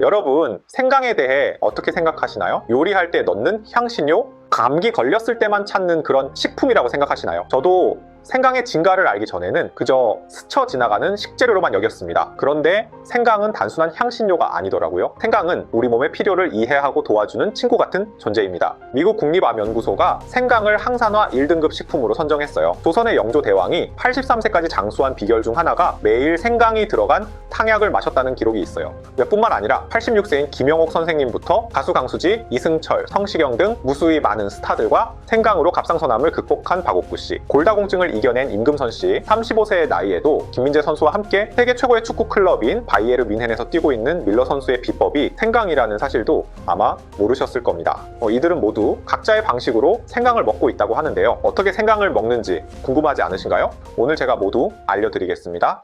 여러분, 생강에 대해 어떻게 생각하시나요? 요리할 때 넣는 향신료? 감기 걸렸을 때만 찾는 그런 식품이라고 생각하시나요? 저도 생강의 진가를 알기 전에는 그저 스쳐 지나가는 식재료로만 여겼습니다. 그런데 생강은 단순한 향신료가 아니더라고요. 생강은 우리 몸의 필요를 이해하고 도와주는 친구 같은 존재입니다. 미국 국립암연구소가 생강을 항산화 1등급 식품으로 선정했어요. 조선의 영조 대왕이 83세까지 장수한 비결 중 하나가 매일 생강이 들어간 탕약을 마셨다는 기록이 있어요. 뿐만 아니라 86세인 김영옥 선생님부터 가수 강수지, 이승철, 성시경 등 무수히 많은 스타들과 생강으로 갑상선암을 극복한 박옥구 씨, 골다공증을 이겨낸 임금선 씨, 35세의 나이에도 김민재 선수와 함께 세계 최고의 축구 클럽인 바이에르 뮌헨에서 뛰고 있는 밀러 선수의 비법이 생강이라는 사실도 아마 모르셨을 겁니다. 이들은 모두 각자의 방식으로 생강을 먹고 있다고 하는데요. 어떻게 생강을 먹는지 궁금하지 않으신가요? 오늘 제가 모두 알려드리겠습니다.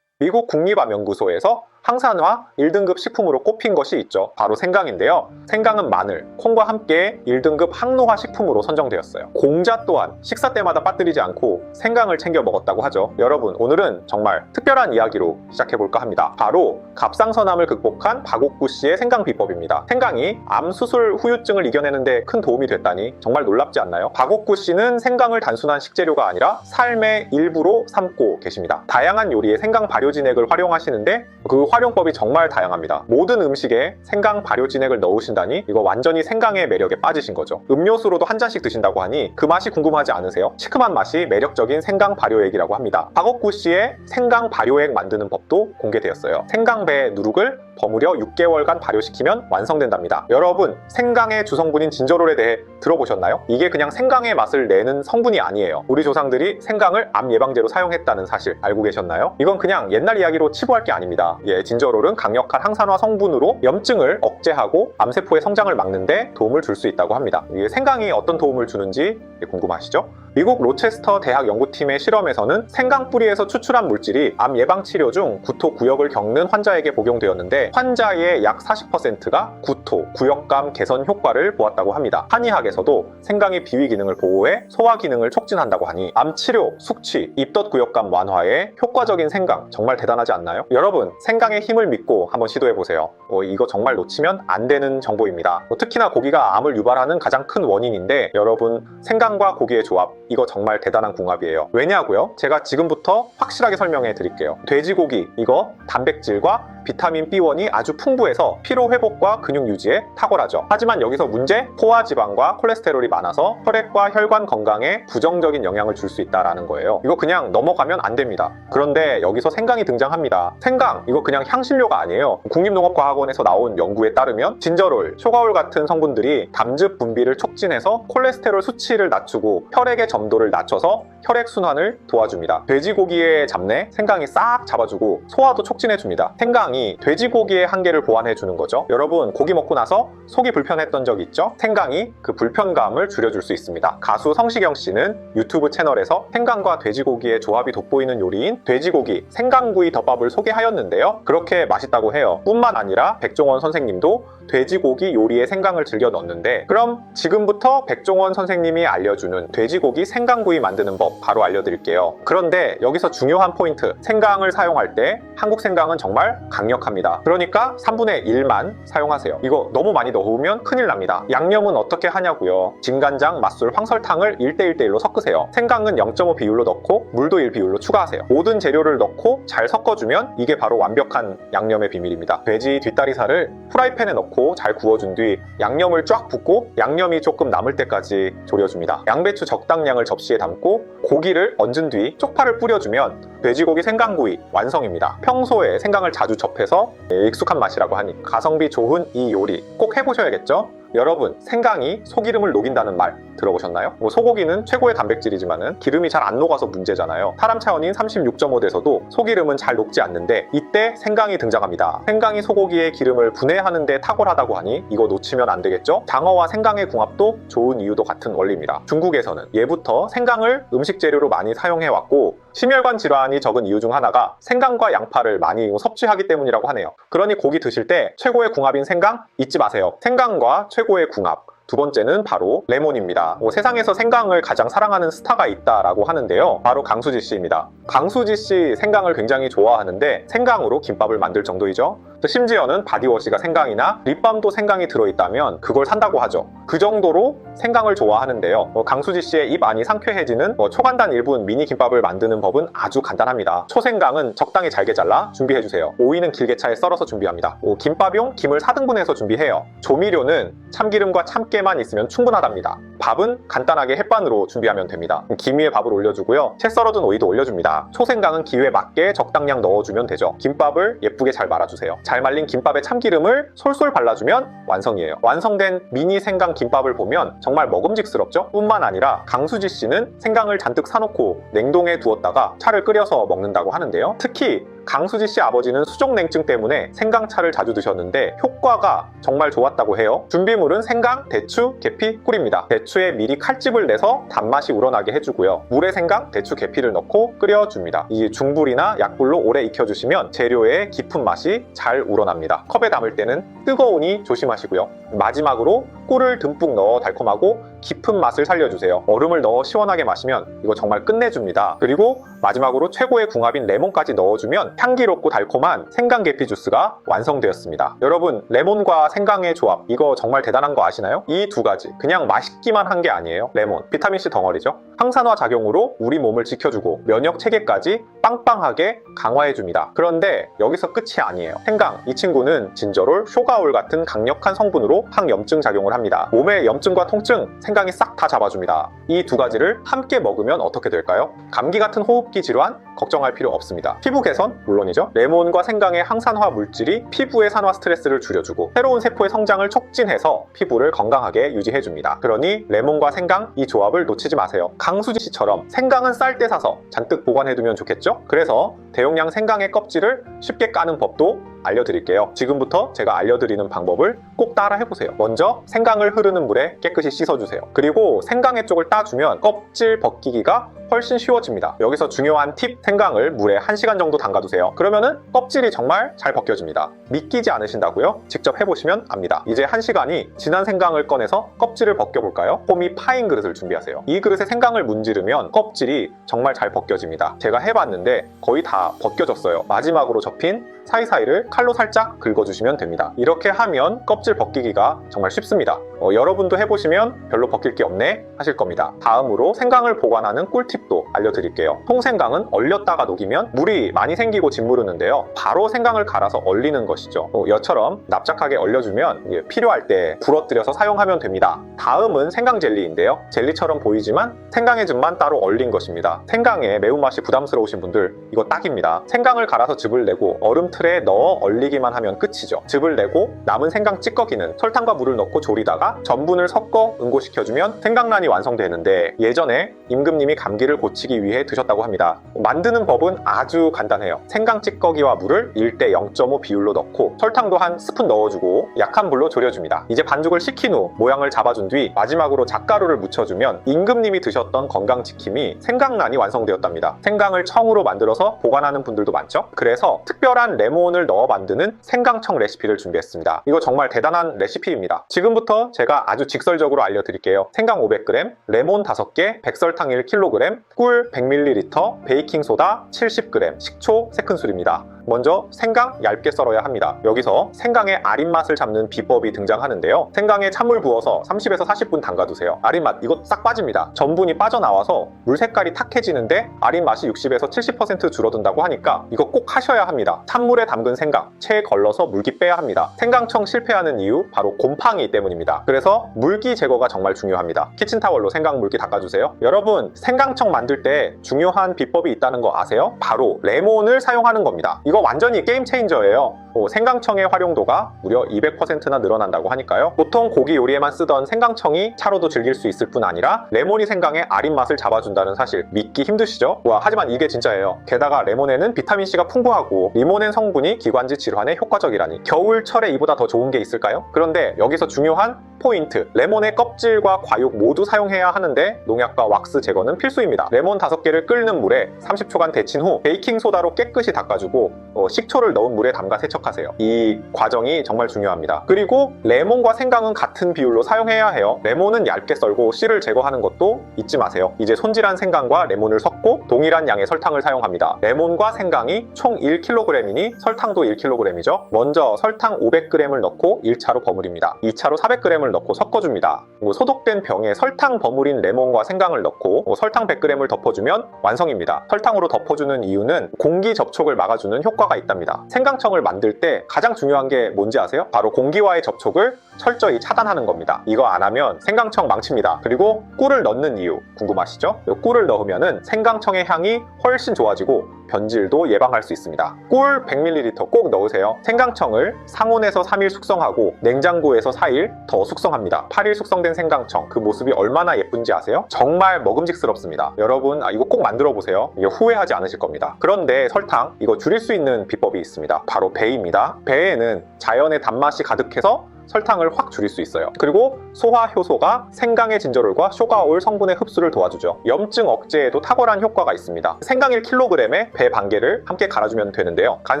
미국 국립암연구소에서 항산화 1등급 식품으로 꼽힌 것이 있죠. 바로 생강인데요. 생강은 마늘, 콩과 함께 1등급 항노화 식품으로 선정되었어요. 공자 또한 식사 때마다 빠뜨리지 않고 생강을 챙겨 먹었다고 하죠. 여러분, 오늘은 정말 특별한 이야기로 시작해볼까 합니다. 바로 갑상선암을 극복한 박옥구 씨의 생강 비법입니다. 생강이 암 수술 후유증을 이겨내는데 큰 도움이 됐다니 정말 놀랍지 않나요? 박옥구 씨는 생강을 단순한 식재료가 아니라 삶의 일부로 삼고 계십니다. 다양한 요리에 생강 발효진액을 활용하시는데 그 활용법이 정말 다양합니다. 모든 음식에 생강 발효진액을 넣으신다니 이거 완전히 생강의 매력에 빠지신 거죠. 음료수로도 한 잔씩 드신다고 하니 그 맛이 궁금하지 않으세요? 시큼한 맛이 매력적인 생강 발효액이라고 합니다. 박옥구 씨의 생강 발효액 만드는 법도 공개되었어요. 생강배의 누룩을 버무려 6개월간 발효시키면 완성된답니다. 여러분, 생강의 주성분인 진저롤에 대해 들어보셨나요? 이게 그냥 생강의 맛을 내는 성분이 아니에요. 우리 조상들이 생강을 암 예방제로 사용했다는 사실 알고 계셨나요? 이건 그냥 옛날 이야기로 치부할 게 아닙니다. 진저롤은 강력한 항산화 성분으로 염증을 억제하고 암세포의 성장을 막는 데 도움을 줄 수 있다고 합니다. 생강이 어떤 도움을 주는지 궁금하시죠? 미국 로체스터 대학 연구팀의 실험에서는 생강 뿌리에서 추출한 물질이 암 예방 치료 중 구토, 구역을 겪는 환자에게 복용되었는데 환자의 약 40%가 구토, 구역감 개선 효과를 보았다고 합니다. 한의학에서도 생강이 비위 기능을 보호해 소화 기능을 촉진한다고 하니 암 치료, 숙취, 입덧 구역감 완화에 효과적인 생강 정말 대단하지 않나요? 여러분, 생강의 힘을 믿고 한번 시도해보세요. 이거 정말 놓치면 안 되는 정보입니다. 특히나 고기가 암을 유발하는 가장 큰 원인인데 여러분, 생강과 고기의 조합 이거 정말 대단한 궁합이에요. 왜냐고요? 제가 지금부터 확실하게 설명해 드릴게요. 돼지고기 이거 단백질과 비타민 B1이 아주 풍부해서 피로 회복과 근육 유지에 탁월하죠. 하지만 여기서 문제, 포화지방과 콜레스테롤이 많아서 혈액과 혈관 건강에 부정적인 영향을 줄 수 있다는 거예요. 이거 그냥 넘어가면 안 됩니다. 그런데 여기서 생강이 등장합니다. 생강 이거 그냥 향신료가 아니에요. 국립농업과학원에서 나온 연구에 따르면 진저롤, 쇼가올 같은 성분들이 담즙 분비를 촉진해서 콜레스테롤 수치를 낮추고 혈액의 점도를 낮춰서 혈액순환을 도와줍니다. 돼지고기의 잡내 생강이 싹 잡아주고 소화도 촉진해줍니다. 생강이 돼지고기의 한계를 보완해주는 거죠. 여러분, 고기 먹고 나서 속이 불편했던 적 있죠? 생강이 그 불편감을 줄여줄 수 있습니다. 가수 성시경 씨는 유튜브 채널에서 생강과 돼지고기의 조합이 돋보이는 요리인 돼지고기 생강구이 덮밥을 소개하였는데요. 그렇게 맛있다고 해요. 뿐만 아니라 백종원 선생님도 돼지고기 요리에 생강을 즐겨 넣는데 그럼 지금부터 백종원 선생님이 알려주는 돼지고기 생강구이 만드는 법 바로 알려드릴게요. 그런데 여기서 중요한 포인트, 생강을 사용할 때 한국 생강은 정말 강력합니다. 그러니까 3분의 1만 사용하세요. 이거 너무 많이 넣으면 큰일 납니다. 양념은 어떻게 하냐고요? 진간장, 맛술, 황설탕을 1:1:1로 섞으세요. 생강은 0.5 비율로 넣고 물도 1 비율로 추가하세요. 모든 재료를 넣고 잘 섞어주면 이게 바로 완벽한 양념의 비밀입니다. 돼지 뒷다리살을 프라이팬에 넣고 잘 구워준 뒤 양념을 쫙 붓고 양념이 조금 남을 때까지 졸여줍니다. 양배추 적당량을 접시에 담고 고기를 얹은 뒤 쪽파를 뿌려주면 돼지고기 생강구이 완성입니다. 평소에 생강을 자주 접해서 익숙한 맛이라고 하니 가성비 좋은 이 요리 꼭 해보셔야겠죠? 여러분, 생강이 소기름을 녹인다는 말 들어보셨나요? 소고기는 최고의 단백질이지만 기름이 잘 안 녹아서 문제잖아요. 사람 차원인 36.5대에서도 소기름은 잘 녹지 않는데 이때 생강이 등장합니다. 생강이 소고기의 기름을 분해하는 데 탁월하다고 하니 이거 놓치면 안 되겠죠? 장어와 생강의 궁합도 좋은 이유도 같은 원리입니다. 중국에서는 예부터 생강을 음식 재료로 많이 사용해왔고 심혈관 질환이 적은 이유 중 하나가 생강과 양파를 많이 섭취하기 때문이라고 하네요. 그러니 고기 드실 때 최고의 궁합인 생강 잊지 마세요. 생강과 최고의 궁합. 두 번째는 바로 레몬입니다. 세상에서 생강을 가장 사랑하는 스타가 있다라고 하는데요. 바로 강수지 씨입니다. 강수지 씨 생강을 굉장히 좋아하는데 생강으로 김밥을 만들 정도이죠. 심지어는 바디워시가 생강이나 립밤도 생강이 들어있다면 그걸 산다고 하죠. 그 정도로 생강을 좋아하는데요. 강수지 씨의 입 안이 상쾌해지는 초간단 1분 미니 김밥을 만드는 법은 아주 간단합니다. 초생강은 적당히 잘게 잘라 준비해주세요. 오이는 길게 차에 썰어서 준비합니다. 김밥용 김을 4등분해서 준비해요. 조미료는 참기름과 참깨만 있으면 충분하답니다. 밥은 간단하게 햇반으로 준비하면 됩니다. 김 위에 밥을 올려주고요. 채 썰어둔 오이도 올려줍니다. 초생강은 기호에 맞게 적당량 넣어주면 되죠. 김밥을 예쁘게 잘 말아주세요. 잘 말린 김밥에 참기름을 솔솔 발라주면 완성이에요. 완성된 미니 생강 김밥을 보면 정말 먹음직스럽죠? 뿐만 아니라 강수지 씨는 생강을 잔뜩 사놓고 냉동에 두었다가 차를 끓여서 먹는다고 하는데요. 특히 강수지 씨 아버지는 수족냉증 때문에 생강차를 자주 드셨는데 효과가 정말 좋았다고 해요. 준비물은 생강, 대추, 계피, 꿀입니다. 대추에 미리 칼집을 내서 단맛이 우러나게 해주고요. 물에 생강, 대추, 계피를 넣고 끓여줍니다. 이 중불이나 약불로 오래 익혀주시면 재료의 깊은 맛이 잘 우러납니다. 컵에 담을 때는 뜨거우니 조심하시고요. 마지막으로 꿀을 듬뿍 넣어 달콤하고 깊은 맛을 살려주세요. 얼음을 넣어 시원하게 마시면 이거 정말 끝내줍니다. 그리고 마지막으로 최고의 궁합인 레몬까지 넣어주면 향기롭고 달콤한 생강 계피 주스가 완성되었습니다. 여러분, 레몬과 생강의 조합, 이거 정말 대단한 거 아시나요? 이 두 가지 그냥 맛있기만 한 게 아니에요. 레몬, 비타민C 덩어리죠. 항산화 작용으로 우리 몸을 지켜주고 면역 체계까지 빵빵하게 강화해줍니다. 그런데 여기서 끝이 아니에요. 생강, 이 친구는 진저롤, 쇼가올 같은 강력한 성분으로 항염증 작용을 합니다. 몸의 염증과 통증, 생강이 싹 다 잡아줍니다. 이 두 가지를 함께 먹으면 어떻게 될까요? 감기 같은 호흡기 질환 걱정할 필요 없습니다. 피부 개선? 물론이죠. 레몬과 생강의 항산화 물질이 피부의 산화 스트레스를 줄여주고 새로운 세포의 성장을 촉진해서 피부를 건강하게 유지해줍니다. 그러니 레몬과 생강, 이 조합을 놓치지 마세요. 강수지 씨처럼 생강은 쌀 때 사서 잔뜩 보관해두면 좋겠죠? 그래서 대용량 생강의 껍질을 쉽게 까는 법도 알려드릴게요. 지금부터 제가 알려드리는 방법을 꼭 따라 해보세요. 먼저 생강을 흐르는 물에 깨끗이 씻어주세요. 그리고 생강의 쪽을 따주면 껍질 벗기기가 훨씬 쉬워집니다. 여기서 중요한 팁, 생강을 물에 1시간 정도 담가두세요. 그러면은 껍질이 정말 잘 벗겨집니다. 믿기지 않으신다고요? 직접 해보시면 압니다. 이제 1시간이 지난 생강을 꺼내서 껍질을 벗겨볼까요? 홈이 파인 그릇을 준비하세요. 이 그릇에 생강을 문지르면 껍질이 정말 잘 벗겨집니다. 제가 해봤는데 거의 다 벗겨졌어요. 마지막으로 접힌 사이사이를 칼로 살짝 긁어주시면 됩니다. 이렇게 하면 껍질 벗기기가 정말 쉽습니다. 여러분도 해보시면 별로 벗길 게 없네 하실 겁니다. 다음으로 생강을 보관하는 꿀팁도 알려드릴게요. 통생강은 얼렸다가 녹이면 물이 많이 생기고 짓무르는데요. 바로 생강을 갈아서 얼리는 것이죠. 여처럼 납작하게 얼려주면 필요할 때 부러뜨려서 사용하면 됩니다. 다음은 생강 젤리인데요. 젤리처럼 보이지만 생강의 즙만 따로 얼린 것입니다. 생강의 매운맛이 부담스러우신 분들 이거 딱입니다. 생강을 갈아서 즙을 내고 얼음 틀에 넣어 얼리기만 하면 끝이죠. 즙을 내고 남은 생강 찌꺼기는 설탕과 물을 넣고 졸이다가 전분을 섞어 응고시켜주면 생강란이 완성되는데 예전에 임금님이 감기를 고치기 위해 드셨다고 합니다. 만드는 법은 아주 간단해요. 생강 찌꺼기와 물을 1대 0.5 비율로 넣고 설탕도 한 스푼 넣어주고 약한 불로 졸여줍니다. 이제 반죽을 식힌 후 모양을 잡아준 뒤 마지막으로 잣가루를 묻혀주면 임금님이 드셨던 건강지킴이 생강란이 완성되었답니다. 생강을 청으로 만들어서 보관하는 분들도 많죠? 그래서 특별한 레몬을 넣어 만드는 생강청 레시피를 준비했습니다. 이거 정말 대단한 레시피입니다. 지금부터 제가 아주 직설적으로 알려드릴게요. 생강 500g, 레몬 5개, 백설탕 1kg, 꿀 100ml, 베이킹소다 70g, 식초 3큰술입니다. 먼저 생강 얇게 썰어야 합니다. 여기서 생강의 아린 맛을 잡는 비법이 등장하는데요. 생강에 찬물 부어서 30에서 40분 담가두세요. 아린 맛 이거 싹 빠집니다. 전분이 빠져나와서 물 색깔이 탁해지는데 아린 맛이 60에서 70% 줄어든다고 하니까 이거 꼭 하셔야 합니다. 찬물에 담근 생강 체에 걸러서 물기 빼야 합니다. 생강청 실패하는 이유 바로 곰팡이 때문입니다. 그래서 물기 제거가 정말 중요합니다. 키친타월로 생강 물기 닦아주세요. 여러분, 생강청 만들 때 중요한 비법이 있다는 거 아세요? 바로 레몬을 사용하는 겁니다. 이거 완전히 게임 체인저예요. 생강청의 활용도가 무려 200%나 늘어난다고 하니까요. 보통 고기 요리에만 쓰던 생강청이 차로도 즐길 수 있을 뿐 아니라 레몬이 생강의 아린 맛을 잡아준다는 사실 믿기 힘드시죠? 하지만 이게 진짜예요. 게다가 레몬에는 비타민C가 풍부하고 리모넨 성분이 기관지 질환에 효과적이라니 겨울철에 이보다 더 좋은 게 있을까요? 그런데 여기서 중요한 포인트, 레몬의 껍질과 과육 모두 사용해야 하는데 농약과 왁스 제거는 필수입니다. 레몬 5개를 끓는 물에 30초간 데친 후 베이킹소다로 깨끗이 닦아주고 식초를 넣은 물에 담가 세척 세척하세요. 이 과정이 정말 중요합니다. 그리고 레몬과 생강은 같은 비율로 사용해야 해요. 레몬은 얇게 썰고 씨를 제거하는 것도 잊지 마세요. 이제 손질한 생강과 레몬을 섞고 동일한 양의 설탕을 사용합니다. 레몬과 생강이 총 1kg이니 설탕도 1kg이죠. 먼저 설탕 500g을 넣고 1차로 버무립니다. 2차로 400g을 넣고 섞어줍니다. 소독된 병에 설탕 버무린 레몬과 생강을 넣고 설탕 100g을 덮어주면 완성입니다. 설탕으로 덮어주는 이유는 공기 접촉을 막아주는 효과가 있답니다. 생강청을 만들 때 가장 중요한 게 뭔지 아세요? 바로 공기와의 접촉을 철저히 차단하는 겁니다. 이거 안 하면 생강청 망칩니다. 그리고 꿀을 넣는 이유 궁금하시죠? 꿀을 넣으면 생강청의 향이 훨씬 좋아지고 변질도 예방할 수 있습니다. 꿀 100ml 꼭 넣으세요. 생강청을 상온에서 3일 숙성하고 냉장고에서 4일 더 숙성합니다. 8일 숙성된 생강청, 그 모습이 얼마나 예쁜지 아세요? 정말 먹음직스럽습니다. 여러분 이거 꼭 만들어 보세요. 이거 후회하지 않으실 겁니다. 그런데 설탕, 이거 줄일 수 있는 비법이 있습니다. 바로 배입니다. 배에는 자연의 단맛이 가득해서 설탕을 확 줄일 수 있어요. 그리고 소화 효소가 생강의 진저롤과 쇼가올 성분의 흡수를 도와주죠. 염증 억제에도 탁월한 효과가 있습니다. 생강 1kg에 배 반개를 함께 갈아주면 되는데요. 간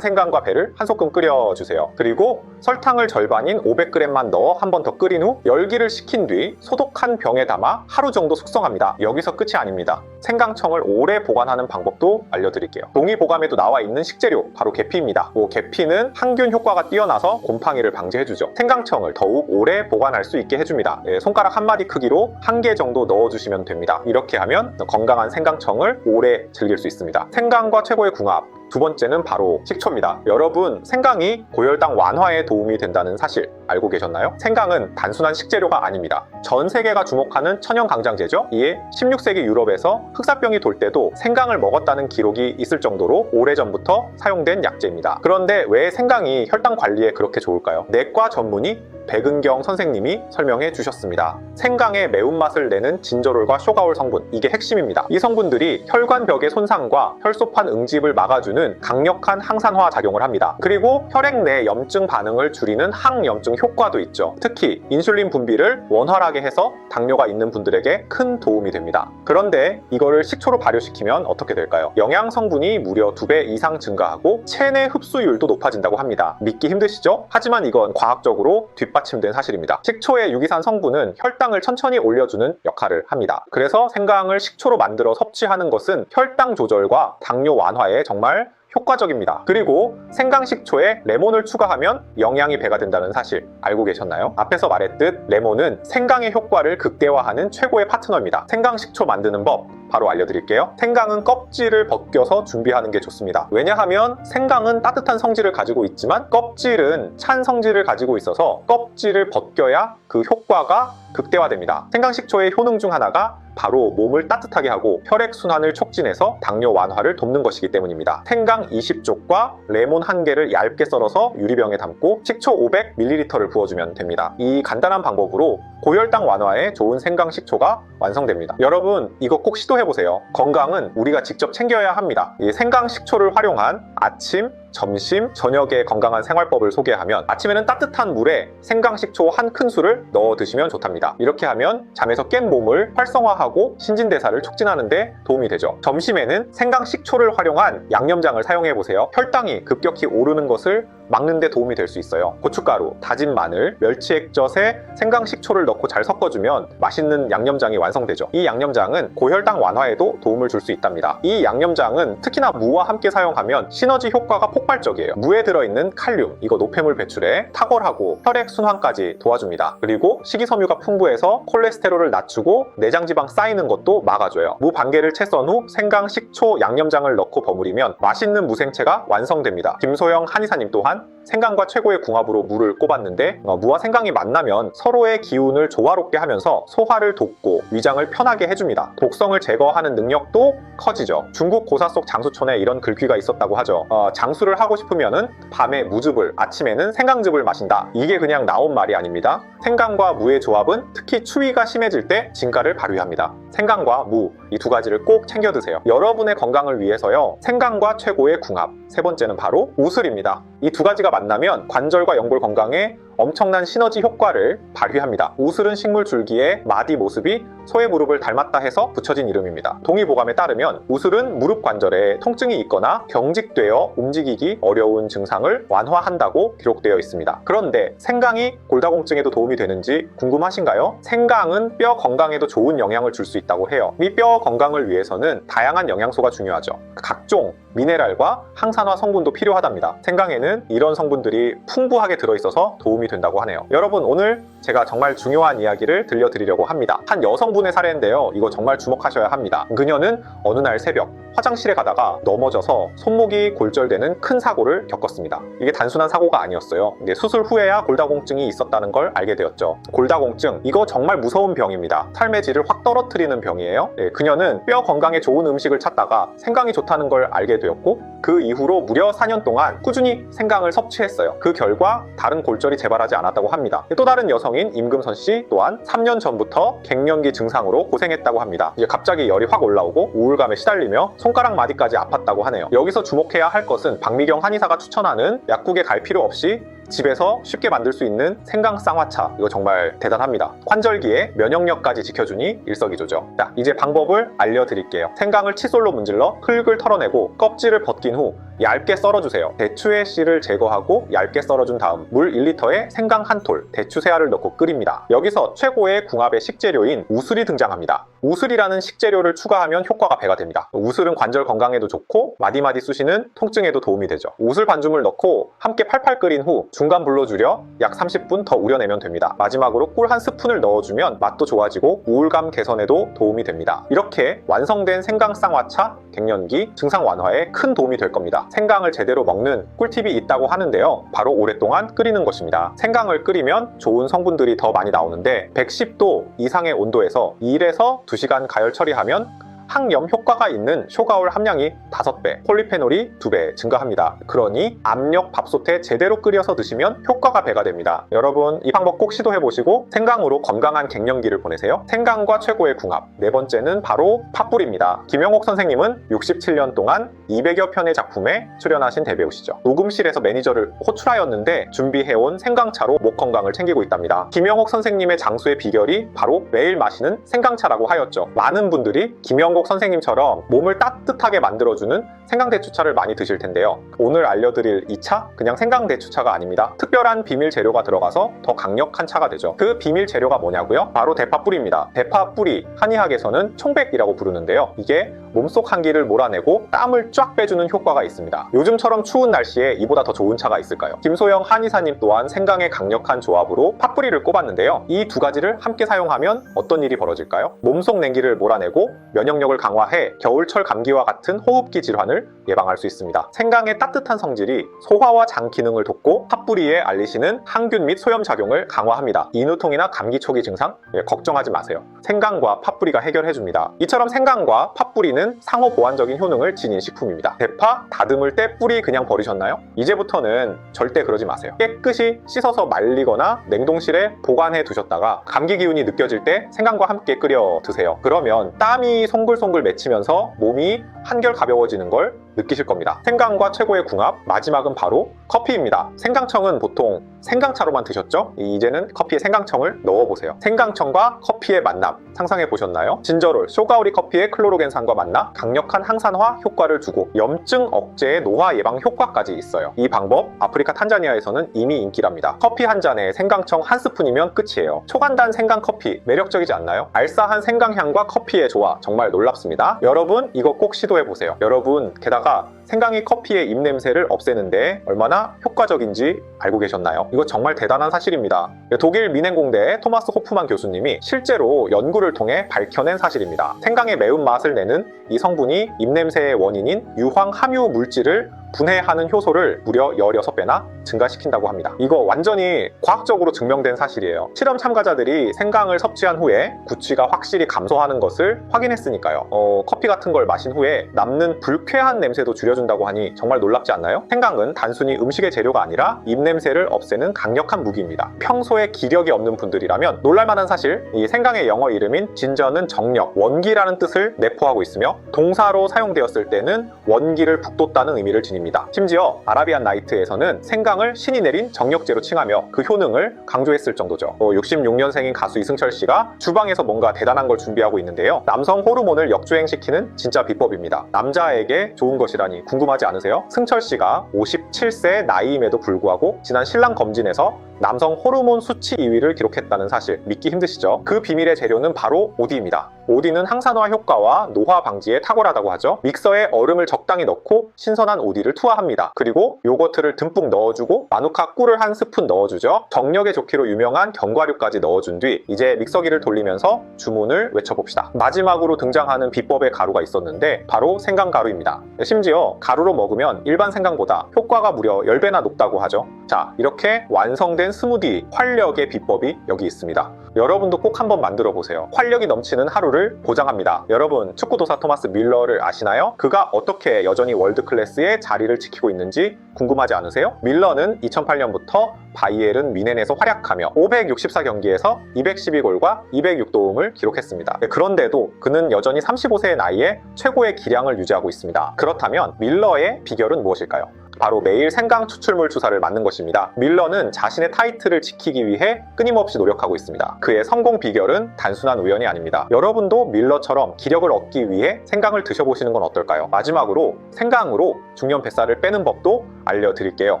생강과 배를 한 소끔 끓여주세요. 그리고 설탕을 절반인 500g만 넣어 한 번 더 끓인 후 열기를 식힌 뒤 소독한 병에 담아 하루 정도 숙성합니다. 여기서 끝이 아닙니다. 생강청을 오래 보관하는 방법도 알려드릴게요. 동의보감에도 나와 있는 식재료, 바로 계피입니다. 계피는 항균 효과가 뛰어나서 곰팡이를 방지해주죠. 생강청을 더욱 오래 보관할 수 있게 해줍니다. 손가락 한 마디 크기로 1개 정도 넣어주시면 됩니다. 이렇게 하면 건강한 생강청을 오래 즐길 수 있습니다. 생강과 최고의 궁합, 두 번째는 바로 식초입니다. 여러분, 생강이 고혈당 완화에 도움이 된다는 사실 알고 계셨나요? 생강은 단순한 식재료가 아닙니다. 전 세계가 주목하는 천연 강장제죠. 이에 16세기 유럽에서 흑사병이 돌 때도 생강을 먹었다는 기록이 있을 정도로 오래전부터 사용된 약재입니다. 그런데 왜 생강이 혈당 관리에 그렇게 좋을까요? 내과 전문의 백은경 선생님이 설명해 주셨습니다. 생강의 매운맛을 내는 진저롤과 쇼가올 성분, 이게 핵심입니다. 이 성분들이 혈관벽의 손상과 혈소판 응집을 막아주는 강력한 항산화 작용을 합니다. 그리고 혈액 내 염증 반응을 줄이는 항염증 효과도 있죠. 특히 인슐린 분비를 원활하게 해서 당뇨가 있는 분들에게 큰 도움이 됩니다. 그런데 이거를 식초로 발효시키면 어떻게 될까요? 영양 성분이 무려 2배 이상 증가하고 체내 흡수율도 높아진다고 합니다. 믿기 힘드시죠? 하지만 이건 과학적으로 뒷받침된 사실입니다. 식초의 유기산 성분은 혈당을 천천히 올려주는 역할을 합니다. 그래서 생강을 식초로 만들어 섭취하는 것은 혈당 조절과 당뇨 완화에 정말 효과적입니다. 그리고 생강 식초에 레몬을 추가하면 영양이 배가 된다는 사실 알고 계셨나요? 앞에서 말했듯 레몬은 생강의 효과를 극대화하는 최고의 파트너입니다. 생강 식초 만드는 법 바로 알려드릴게요. 생강은 껍질을 벗겨서 준비하는 게 좋습니다. 왜냐하면 생강은 따뜻한 성질을 가지고 있지만 껍질은 찬 성질을 가지고 있어서 껍질을 벗겨야 그 효과가 극대화됩니다. 생강 식초의 효능 중 하나가 바로 몸을 따뜻하게 하고 혈액순환을 촉진해서 당뇨 완화를 돕는 것이기 때문입니다. 생강 20쪽과 레몬 1개를 얇게 썰어서 유리병에 담고 식초 500ml를 부어주면 됩니다. 이 간단한 방법으로 고혈당 완화에 좋은 생강 식초가 완성됩니다. 여러분, 이거 꼭 시도해보세요. 건강은 우리가 직접 챙겨야 합니다. 이 생강 식초를 활용한 아침, 점심, 저녁의 건강한 생활법을 소개하면 아침에는 따뜻한 물에 생강 식초 한 큰술을 넣어 드시면 좋답니다. 이렇게 하면 잠에서 깬 몸을 활성화하고 신진대사를 촉진하는 데 도움이 되죠. 점심에는 생강 식초를 활용한 양념장을 사용해 보세요. 혈당이 급격히 오르는 것을 막는 데 도움이 될 수 있어요. 고춧가루, 다진 마늘, 멸치 액젓에 생강 식초를 넣고 잘 섞어주면 맛있는 양념장이 완성되죠. 이 양념장은 고혈당 완화에도 도움을 줄 수 있답니다. 이 양념장은 특히나 무와 함께 사용하면 시너지 효과가 폭발적이에요. 무에 들어있는 칼륨, 이거 노폐물 배출에 탁월하고 혈액 순환까지 도와줍니다. 그리고 식이섬유가 풍부해서 콜레스테롤을 낮추고 내장지방 쌓이는 것도 막아줘요. 무 반개를 채 썬 후 생강, 식초, 양념장을 넣고 버무리면 맛있는 무생채가 완성됩니다. 김소영 한의사님 또한 생강과 최고의 궁합으로 무를 꼽았는데 무와 생강이 만나면 서로의 기운을 조화롭게 하면서 소화를 돕고 위장을 편하게 해줍니다. 독성을 제거하는 능력도 커지죠. 중국 고사 속 장수촌에 이런 글귀가 있었다고 하죠. 장수를 하고 싶으면은 밤에 무즙을, 아침에는 생강즙을 마신다. 이게 그냥 나온 말이 아닙니다. 생강과 무의 조합은 특히 추위가 심해질 때 진가를 발휘합니다. 생강과 무, 이 두 가지를 꼭 챙겨 드세요. 여러분의 건강을 위해서요. 생강과 최고의 궁합. 세 번째는 바로 우슬입니다. 이 두 가지가 만나면 관절과 연골 건강에 엄청난 시너지 효과를 발휘합니다. 우슬은 식물 줄기의 마디 모습이 소의 무릎을 닮았다 해서 붙여진 이름입니다. 동의보감에 따르면 우슬은 무릎 관절에 통증이 있거나 경직되어 움직이기 어려운 증상을 완화한다고 기록되어 있습니다. 그런데 생강이 골다공증에도 도움이 되는지 궁금하신가요? 생강은 뼈 건강에도 좋은 영향을 줄 수 있다고 해요. 이 뼈 건강을 위해서는 다양한 영양소가 중요하죠. 각종 미네랄과 항산화 성분도 필요하답니다. 생강에는 이런 성분들이 풍부하게 들어있어서 도움이 된다고 하네요. 여러분, 오늘 제가 정말 중요한 이야기를 들려드리려고 합니다. 한 여성분의 사례인데요. 이거 정말 주목하셔야 합니다. 그녀는 어느 날 새벽 화장실에 가다가 넘어져서 손목이 골절되는 큰 사고를 겪었습니다. 이게 단순한 사고가 아니었어요. 수술 후에야 골다공증이 있었다는 걸 알게 되었죠. 골다공증, 이거 정말 무서운 병입니다. 삶의 질을 확 떨어뜨리는 병이에요. 그녀는 뼈 건강에 좋은 음식을 찾다가 생강이 좋다는 걸 알게 되었고, 그 이후로 무려 4년 동안 꾸준히 생강을 섭취했어요. 그 결과 다른 골절이 재발하지 않았다고 합니다. 또 다른 여성인 임금선 씨 또한 3년 전부터 갱년기 증상으로 고생했다고 합니다. 이제 갑자기 열이 확 올라오고 우울감에 시달리며 손가락 마디까지 아팠다고 하네요. 여기서 주목해야 할 것은 박미경 한의사가 추천하는 약국에 갈 필요 없이 집에서 쉽게 만들 수 있는 생강 쌍화차, 이거 정말 대단합니다. 관절기에 면역력까지 지켜주니 일석이조죠. 자, 이제 방법을 알려드릴게요. 생강을 칫솔로 문질러 흙을 털어내고 껍질을 벗긴 후 얇게 썰어주세요. 대추의 씨를 제거하고 얇게 썰어준 다음 물 1리터에 생강 한 톨, 대추 세 알을 넣고 끓입니다. 여기서 최고의 궁합의 식재료인 우슬이 등장합니다. 우슬이라는 식재료를 추가하면 효과가 배가 됩니다. 우슬은 관절 건강에도 좋고 마디마디 쑤시는 통증에도 도움이 되죠. 우슬 반죽을 넣고 함께 팔팔 끓인 후 중간 불로 줄여 약 30분 더 우려내면 됩니다. 마지막으로 꿀 한 스푼을 넣어주면 맛도 좋아지고 우울감 개선에도 도움이 됩니다. 이렇게 완성된 생강 쌍화차, 갱년기 증상 완화에 큰 도움이 될 겁니다. 생강을 제대로 먹는 꿀팁이 있다고 하는데요. 바로 오랫동안 끓이는 것입니다. 생강을 끓이면 좋은 성분들이 더 많이 나오는데 110도 이상의 온도에서 1에서 2시간 가열 처리하면 항염 효과가 있는 쇼가올 함량이 5배, 폴리페놀이 2배 증가합니다. 그러니 압력 밥솥에 제대로 끓여서 드시면 효과가 배가 됩니다. 여러분, 이 방법 꼭 시도해보시고 생강으로 건강한 갱년기를 보내세요. 생강과 최고의 궁합, 네 번째는 바로 팥불입니다. 김영옥 선생님은 67년 동안 200여 편의 작품에 출연하신 대배우시죠. 녹음실에서 매니저를 호출하였는데 준비해온 생강차로 목 건강을 챙기고 있답니다. 김영옥 선생님의 장수의 비결이 바로 매일 마시는 생강차라고 하였죠. 많은 분들이 김영옥 선생님처럼 몸을 따뜻하게 만들어주는 생강대추차를 많이 드실 텐데요. 오늘 알려드릴 이 차, 그냥 생강대추차가 아닙니다. 특별한 비밀 재료가 들어가서 더 강력한 차가 되죠. 그 비밀 재료가 뭐냐고요? 바로 대파뿌리입니다. 대파뿌리, 한의학에서는 총백이라고 부르는데요. 이게 몸속 한기를 몰아내고 땀을 쫙 빼주는 효과가 있습니다. 요즘처럼 추운 날씨에 이보다 더 좋은 차가 있을까요? 김소영 한의사님 또한 생강의 강력한 조합으로 팥뿌리를 꼽았는데요. 이 두 가지를 함께 사용하면 어떤 일이 벌어질까요? 몸속 냉기를 몰아내고 면역력을 강화해 겨울철 감기와 같은 호흡기 질환을 예방할 수 있습니다. 생강의 따뜻한 성질이 소화와 장 기능을 돕고 팥뿌리에 알리시는 항균 및 소염 작용을 강화합니다. 인후통이나 감기 초기 증상 걱정하지 마세요. 생강과 팥뿌리가 해결해줍니다. 이처럼 생강과 팥뿌리는 상호 보완적인 효능을 지닌 식품입니다. 대파 다듬을 때 뿌리 그냥 버리셨나요? 이제부터는 절대 그러지 마세요. 깨끗이 씻어서 말리거나 냉동실에 보관해 두셨다가 감기 기운이 느껴질 때 생강과 함께 끓여 드세요. 그러면 땀이 송글송글 맺히면서 몸이 한결 가벼워지는 걸 느끼실 겁니다. 생강과 최고의 궁합, 마지막은 바로 커피입니다. 생강청은 보통 생강차로만 드셨죠? 이제는 커피에 생강청을 넣어보세요. 생강청과 커피의 만남 상상해 보셨나요? 진저롤, 쇼가오리 커피의 클로로겐산과 만나 강력한 항산화 효과를 주고 염증 억제에 노화 예방 효과까지 있어요. 이 방법 아프리카 탄자니아에서는 이미 인기랍니다. 커피 한 잔에 생강청 한 스푼이면 끝이에요. 초간단 생강 커피 매력적이지 않나요? 알싸한 생강향과 커피의 조화 정말 놀랍습니다. 여러분 이거 꼭 시도해 보세요. 여러분 게다가 생강이 커피의 입냄새를 없애는데 얼마나 효과적인지 알고 계셨나요? 이거 정말 대단한 사실입니다. 독일 미넨공대의 토마스 호프만 교수님이 실제로 연구를 통해 밝혀낸 사실입니다. 생강의 매운맛을 내는 이 성분이 입냄새의 원인인 유황 함유 물질을 분해하는 효소를 무려 16배나 증가시킨다고 합니다. 이거 완전히 과학적으로 증명된 사실이에요. 실험 참가자들이 생강을 섭취한 후에 구취가 확실히 감소하는 것을 확인했으니까요. 커피 같은 걸 마신 후에 남는 불쾌한 냄새도 줄여준다고 하니 정말 놀랍지 않나요? 생강은 단순히 음식의 재료가 아니라 입냄새를 없애는 강력한 무기입니다. 평소에 기력이 없는 분들이라면 놀랄만한 사실, 이 생강의 영어 이름인 진저는 정력, 원기라는 뜻을 내포하고 있으며 동사로 사용되었을 때는 원기를 북돋다는 의미를 지닙니다. 심지어 아라비안 나이트에서는 생강 생강을 신이 내린 정력제로 칭하며 그 효능을 강조했을 정도죠. 66년생인 가수 이승철 씨가 주방에서 뭔가 대단한 걸 준비하고 있는데요. 남성 호르몬을 역주행시키는 진짜 비법입니다. 남자에게 좋은 것이라니 궁금하지 않으세요? 승철 씨가 57세 나이임에도 불구하고 지난 신랑 검진에서 남성 호르몬 수치 2위를 기록했다는 사실 믿기 힘드시죠? 그 비밀의 재료는 바로 오디입니다. 오디는 항산화 효과와 노화 방지에 탁월하다고 하죠. 믹서에 얼음을 적당히 넣고 신선한 오디를 투하합니다. 그리고 요거트를 듬뿍 넣어주고 마누카 꿀을 한 스푼 넣어주죠. 정력에 좋기로 유명한 견과류까지 넣어준 뒤 이제 믹서기를 돌리면서 주문을 외쳐봅시다. 마지막으로 등장하는 비법의 가루가 있었는데 바로 생강가루입니다. 심지어 가루로 먹으면 일반 생강보다 효과가 무려 10배나 높다고 하죠. 자, 이렇게 완성된 스무디 활력의 비법이 여기 있습니다. 여러분도 꼭 한번 만들어 보세요. 활력이 넘치는 하루를 보장합니다. 여러분, 축구도사 토마스 밀러를 아시나요? 그가 어떻게 여전히 월드클래스의 자리를 지키고 있는지 궁금하지 않으세요? 밀러는 2008년부터 바이에른 뮌헨에서 활약하며 564경기에서 212골과 206도움을 기록했습니다. 그런데도 그는 여전히 35세의 나이에 최고의 기량을 유지하고 있습니다. 그렇다면 밀러의 비결은 무엇일까요? 바로 매일 생강 추출물 주사를 맞는 것입니다. 밀러는 자신의 타이틀을 지키기 위해 끊임없이 노력하고 있습니다. 그의 성공 비결은 단순한 우연이 아닙니다. 여러분도 밀러처럼 기력을 얻기 위해 생강을 드셔보시는 건 어떨까요? 마지막으로 생강으로 중년 뱃살을 빼는 법도 알려드릴게요.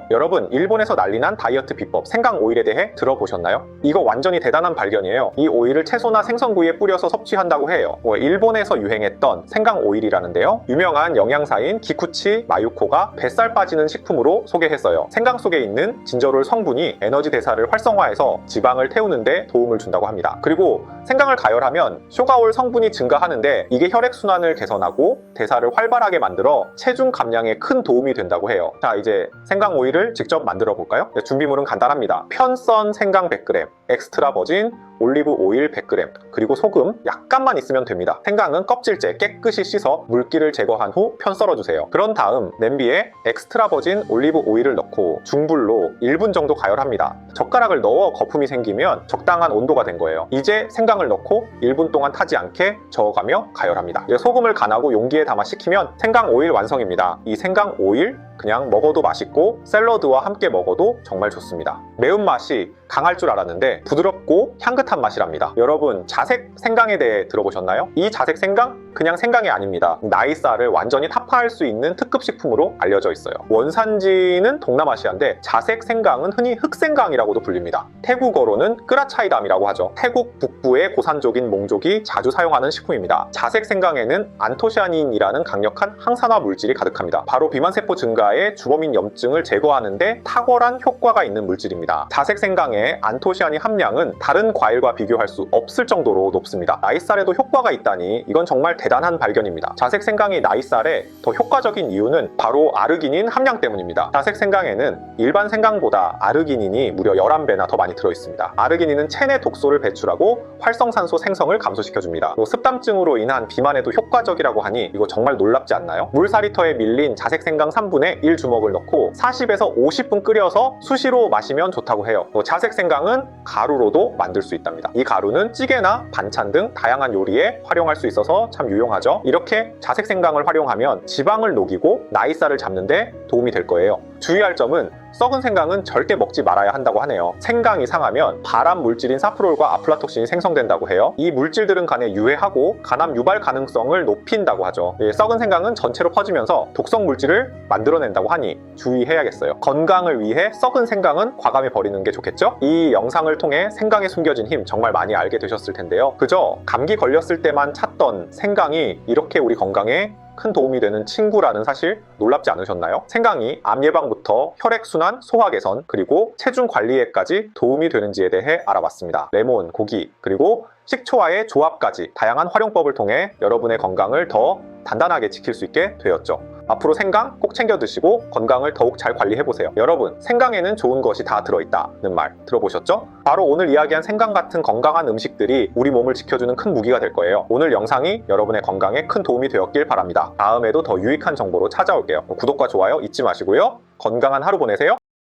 여러분, 일본에서 난리난 다이어트 비법 생강 오일에 대해 들어보셨나요? 이거 완전히 대단한 발견이에요. 이 오일을 채소나 생선구이에 뿌려서 섭취한다고 해요. 일본에서 유행했던 생강 오일이라는데요. 유명한 영양사인 기쿠치 마유코가 뱃살 빠지는 식품으로 소개했어요. 생강 속에 있는 진저롤 성분이 에너지 대사를 활성화해서 지방을 태우는데 도움을 준다고 합니다. 그리고 생강을 가열하면 쇼가올 성분이 증가하는데 이게 혈액순환을 개선하고 대사를 활발하게 만들어 체중 감량에 큰 도움이 된다고 해요. 자, 이제 생강 오일을 직접 만들어 볼까요? 준비물은 간단합니다. 편썬 생강 100g, 엑스트라 버진 올리브 오일 100g, 그리고 소금 약간만 있으면 됩니다. 생강은 껍질째 깨끗이 씻어 물기를 제거한 후 편 썰어주세요. 그런 다음 냄비에 엑스트라 버진 올리브 오일을 넣고 중불로 1분 정도 가열합니다. 젓가락을 넣어 거품이 생기면 적당한 온도가 된 거예요. 이제 생강을 넣고 1분 동안 타지 않게 저어가며 가열합니다. 이제 소금을 간하고 용기에 담아 식히면 생강 오일 완성입니다. 이 생강 오일 그냥 먹어도 맛있고 샐러드와 함께 먹어도 정말 좋습니다. 매운맛이 강할 줄 알았는데 부드럽고 향긋한 맛이랍니다. 여러분, 자색 생강에 대해 들어보셨나요? 이 자색 생강? 그냥 생강이 아닙니다. 나이살을 완전히 타파할 수 있는 특급 식품으로 알려져 있어요. 원산지는 동남아시아인데 자색 생강은 흔히 흑생강이라고도 불립니다. 태국어로는 끄라차이담이라고 하죠. 태국 북부의 고산족인 몽족이 자주 사용하는 식품입니다. 자색 생강에는 안토시아닌이라는 강력한 항산화 물질이 가득합니다. 바로 비만세포 증가에 주범인 염증을 제거하는 데 탁월한 효과가 있는 물질입니다. 자색 생강의 안토시아닌 함량은 다른 과일과 비교할 수 없을 정도로 높습니다. 나이살에도 효과가 있다니 이건 정말 대단한 발견입니다. 자색 생강이 나이살에 더 효과적인 이유는 바로 아르기닌 함량 때문입니다. 자색 생강에는 일반 생강보다 아르기닌이 무려 11배나 더 많이 들어있습니다. 아르기닌은 체내 독소를 배출하고 활성산소 생성을 감소시켜줍니다. 또 습담증으로 인한 비만에도 효과적이라고 하니 이거 정말 놀랍지 않나요? 물 4리터에 밀린 자색 생강 3분의 1 주먹을 넣고 40에서 50분 끓여서 수시로 마시면 좋다고 해요. 또 자색 생강은 가루로도 만들 수 있답니다. 이 가루는 찌개나 반찬 등 다양한 요리에 활용할 수 있어서 참 유용하죠. 이렇게 자색 생강을 활용하면 지방을 녹이고 나이살을 잡는 데 도움이 될 거예요. 주의할 점은 썩은 생강은 절대 먹지 말아야 한다고 하네요. 생강이 상하면 발암 물질인 사프롤과 아플라톡신이 생성된다고 해요. 이 물질들은 간에 유해하고 간암 유발 가능성을 높인다고 하죠. 썩은 생강은 전체로 퍼지면서 독성 물질을 만들어낸다고 하니 주의해야겠어요. 건강을 위해 썩은 생강은 과감히 버리는 게 좋겠죠? 이 영상을 통해 생강에 숨겨진 힘 정말 많이 알게 되셨을 텐데요. 그저 감기 걸렸을 때만 찾던 생강이 이렇게 우리 건강에 큰 도움이 되는 친구라는 사실 놀랍지 않으셨나요? 생강이 암 예방부터 혈액순환, 소화 개선, 그리고 체중 관리에까지 도움이 되는지에 대해 알아봤습니다. 레몬, 고기, 그리고 식초와의 조합까지 다양한 활용법을 통해 여러분의 건강을 더 단단하게 지킬 수 있게 되었죠. 앞으로 생강 꼭 챙겨 드시고 건강을 더욱 잘 관리해보세요. 여러분, 생강에는 좋은 것이 다 들어있다는 말 들어보셨죠? 바로 오늘 이야기한 생강 같은 건강한 음식들이 우리 몸을 지켜주는 큰 무기가 될 거예요. 오늘 영상이 여러분의 건강에 큰 도움이 되었길 바랍니다. 다음에도 더 유익한 정보로 찾아올게요. 구독과 좋아요 잊지 마시고요. 건강한 하루 보내세요.